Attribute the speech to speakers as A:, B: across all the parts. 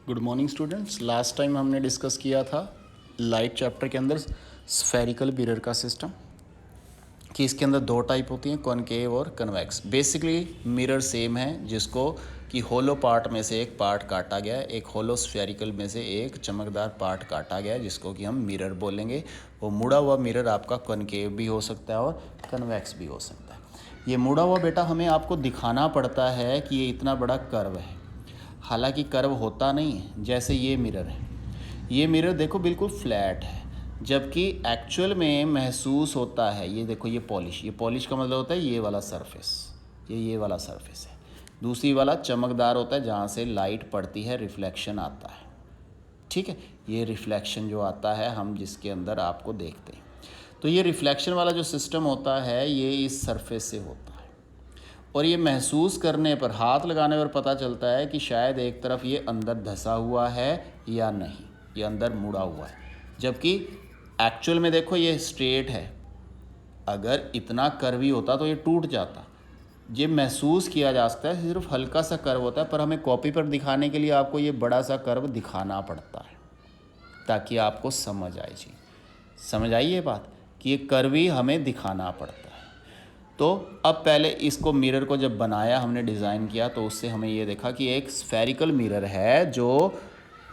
A: Good morning students. Last time हमने discuss किया था लाइट चैप्टर के अंदर स्फेरिकल मिरर का सिस्टम, कि इसके अंदर दो टाइप होती हैं, कॉनकेव और कन्वेक्स। बेसिकली मिरर सेम है, जिसको कि होलो पार्ट में से एक पार्ट काटा गया है, एक होलो स्फेरिकल में से एक चमकदार पार्ट काटा गया है, जिसको कि हम मिरर बोलेंगे। वो मुड़ा हुआ मिरर आपका कॉनकेव भी हो सकता है और कन्वेक्स भी हो सकता है। ये मुड़ा हुआ बेटा हमें आपको दिखाना पड़ता है कि ये इतना बड़ा कर्व है, हालांकि कर्व होता नहीं है। जैसे ये मिरर है, ये मिरर देखो बिल्कुल फ्लैट है, जबकि एक्चुअल में महसूस होता है, ये देखो ये पॉलिश का मतलब होता है ये वाला सरफेस, ये वाला सरफेस है। दूसरी वाला चमकदार होता है, जहाँ से लाइट पड़ती है, रिफ्लेक्शन आता है। ठीक है, ये रिफ्लेक्शन जो आता है हम जिसके अंदर आपको देखते हैं, तो ये रिफ्लेक्शन वाला जो सिस्टम होता है ये इस सरफेस से होता है। और ये महसूस करने पर, हाथ लगाने पर पता चलता है कि शायद एक तरफ ये अंदर धंसा हुआ है या नहीं, ये अंदर मुड़ा हुआ है। जबकि एक्चुअल में देखो ये स्ट्रेट है, अगर इतना कर्वी होता तो ये टूट जाता। ये महसूस किया जा सकता है, सिर्फ हल्का सा कर्व होता है, पर हमें कॉपी पर दिखाने के लिए आपको ये बड़ा सा कर्व दिखाना पड़ता है, ताकि आपको समझ आए। जी समझ आई ये बात कि ये कर्वी हमें दिखाना पड़ता है। तो अब पहले इसको मिरर को जब बनाया, हमने डिज़ाइन किया, तो उससे हमें ये देखा कि एक स्फेरिकल मिरर है जो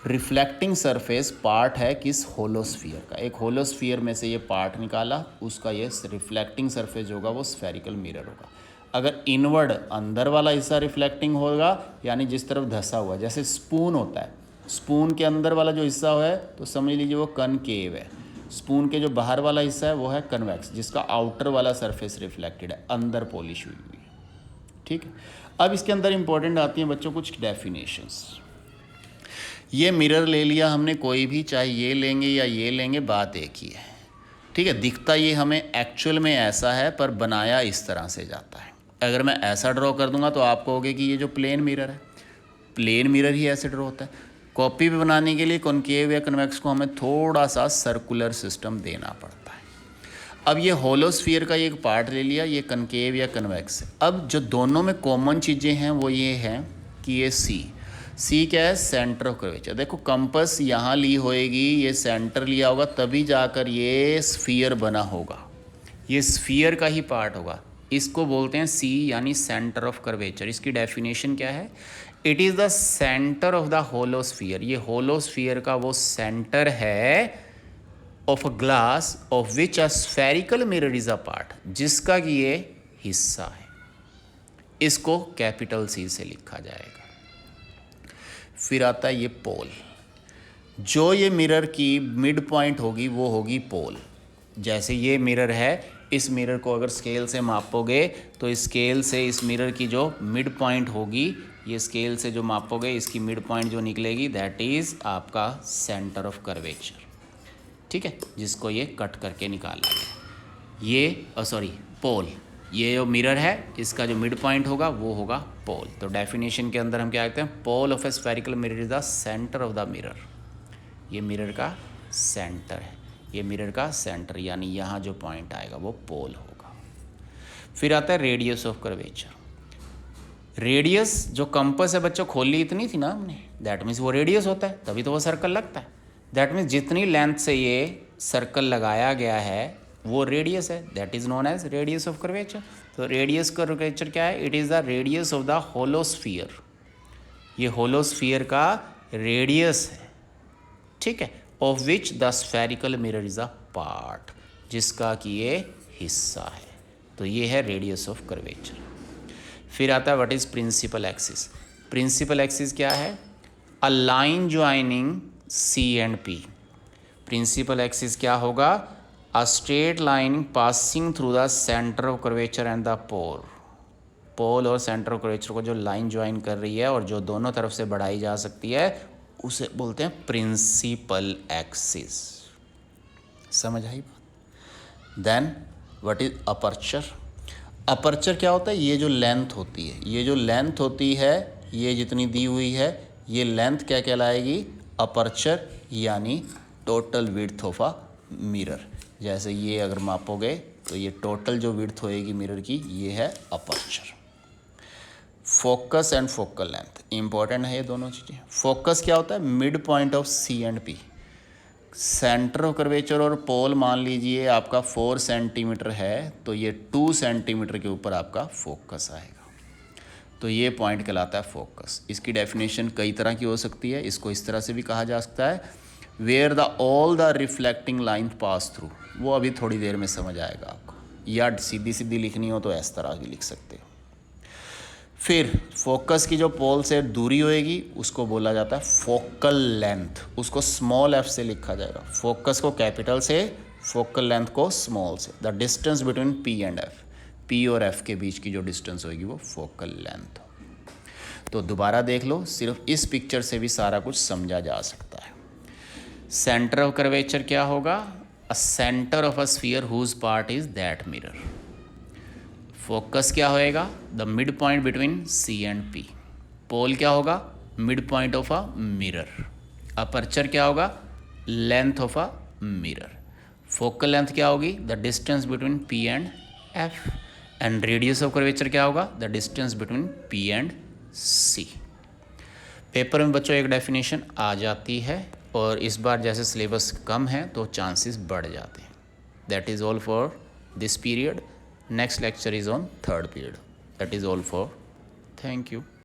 A: रिफ्लेक्टिंग सरफेस पार्ट है किस होलोस्फीयर का। एक होलोस्फीयर में से ये पार्ट निकाला, उसका ये रिफ्लेक्टिंग सरफेस होगा, वो स्फेरिकल मिरर होगा। अगर इनवर्ड अंदर वाला हिस्सा रिफ्लेक्टिंग होगा, यानी जिस तरफ धंसा हुआ, जैसे स्पून होता है, स्पून के अंदर वाला जो हिस्सा है तो समझ लीजिए वो कनकेव है। स्पून के जो बाहर वाला हिस्सा है वो है कन्वेक्स, जिसका आउटर वाला सरफेस रिफ्लेक्टेड है, अंदर पॉलिश हुई हुई है। ठीक है, अब इसके अंदर इंपॉर्टेंट आती हैं बच्चों कुछ डेफिनेशंस। ये मिरर ले लिया हमने, कोई भी, चाहे ये लेंगे या ये लेंगे, बात एक ही है। ठीक है, दिखता ये हमें एक्चुअल में ऐसा है, पर बनाया इस तरह से जाता है। अगर मैं ऐसा ड्रॉ कर दूंगा तो आप कहोगे कि ये जो प्लेन मिरर है, प्लेन मिरर ही ऐसे ड्रॉ होता है। कॉपी पे बनाने के लिए कॉनकेव या कन्वेक्स को हमें थोड़ा सा सर्कुलर सिस्टम देना पड़ता है। अब ये होलोस्फीयर का एक पार्ट ले लिया, ये कनकेव या कन्वेक्स है। अब जो दोनों में कॉमन चीज़ें हैं वो ये हैं कि ये सी क्या है, सेंटर ऑफ कर्वेचर। देखो कंपास यहाँ ली होएगी, ये सेंटर लिया होगा, तभी जाकर ये स्फीयर बना होगा, ये स्फीयर का ही पार्ट होगा। इसको बोलते हैं सी, यानी सेंटर ऑफ कर्वेचर। इसकी डेफिनेशन क्या है? It is the centre of the hollow sphere. ये होलोस्फीयर का वो सेंटर है of a glass of which a spherical mirror is a part, जिसका कि ये हिस्सा है। इसको कैपिटल सी से लिखा जाएगा। फिर आता है ये पोल। जो ये मिरर की मिड पॉइंट होगी वो होगी पोल। जैसे ये मिरर है, इस मिरर को अगर स्केल से मापोगे तो स्केल से इस मिरर की जो मिड पॉइंट होगी, ये स्केल से जो मापोगे इसकी मिड पॉइंट जो निकलेगी, दैट इज़ आपका सेंटर ऑफ कर्वेचर। ठीक है, जिसको ये कट करके निकाला गया। ये पोल, ये जो मिरर है इसका जो मिड पॉइंट होगा वो होगा पोल। तो डेफिनेशन के अंदर हम क्या कहते हैं? Pole of a spherical mirror is the centre of the mirror. ये मिरर का सेंटर है, ये मिरर का सेंटर, यानी यहाँ जो पॉइंट आएगा वो पोल होगा। फिर आता है रेडियस ऑफ कर्वेचर। रेडियस जो कंपास है बच्चों, खोली इतनी थी ना हमने, दैट मीन्स वो रेडियस होता है, तभी तो वो सर्कल लगता है। दैट मीन्स जितनी लेंथ से ये सर्कल लगाया गया है वो रेडियस है, that is known as radius of curvature. तो रेडियस कर्वेचर क्या है? It is the radius of the hollow sphere. ये होलोस्फीयर का रेडियस है, ठीक है, of which the spherical mirror is a part, जिसका कि ये हिस्सा है। तो ये है रेडियस ऑफ कर्वेचर। फिर आता है what is principal axis. Principal axis क्या है? A line joining C and P. Principal axis क्या होगा? A straight line passing through the centre of curvature and the pole. Pole और सेंटर ऑफ कर्वेचर को जो लाइन ज्वाइन कर रही है और जो दोनों तरफ से बढ़ाई जा सकती है, उसे बोलते हैं प्रिंसिपल एक्सिस। समझ आई बात? Then what is aperture. Aperture क्या होता है? ये जो लेंथ होती है, ये जो लेंथ होती है, ये जितनी दी हुई है, ये लेंथ क्या कहलाएगी? अपर्चर, यानी total width of a mirror. जैसे ये अगर मापोगे तो ये टोटल जो विड्थ होएगी मिरर की, ये है aperture. Focus and focal length important है ये दोनों चीज़ें। फोकस क्या होता है? Mid point of C and P. Centre of curvature और पोल मान लीजिए आपका 4 सेंटीमीटर है, तो ये 2 सेंटीमीटर के ऊपर आपका फोकस आएगा, तो ये पॉइंट कहलाता है फोकस। इसकी डेफिनेशन कई तरह की हो सकती है, इसको इस तरह से भी कहा जा सकता है, where the all the reflecting line pass through, वो अभी थोड़ी देर में समझ आएगा आपको, या सीधी सीधी लिखनी हो तो इस तरह भी लिख सकते हो। फिर फोकस की जो पोल से दूरी होएगी उसको बोला जाता है फोकल लेंथ, उसको स्मॉल एफ से लिखा जाएगा, फोकस को कैपिटल से, फोकल लेंथ को स्मॉल से। The distance between P and F, P और एफ के बीच की जो डिस्टेंस होगी वो फोकल लेंथ। तो दोबारा देख लो, सिर्फ इस पिक्चर से भी सारा कुछ समझा जा सकता है। सेंटर ऑफ कर्वेचर क्या होगा? A centre of a sphere whose part is that mirror. Focus क्या होएगा? The mid point between C and P. Pole क्या होगा? Mid point of a mirror. Aperture क्या होगा? Length of a mirror. Focal length क्या होगी? The distance between P and F. And radius of curvature क्या होगा? The distance between P and C. Paper में बच्चों एक डेफिनेशन आ जाती है, और इस बार जैसे सिलेबस कम है तो चांसेस बढ़ जाते हैं। That is all for this period. Next lecture is on third period. That is all for. Thank you.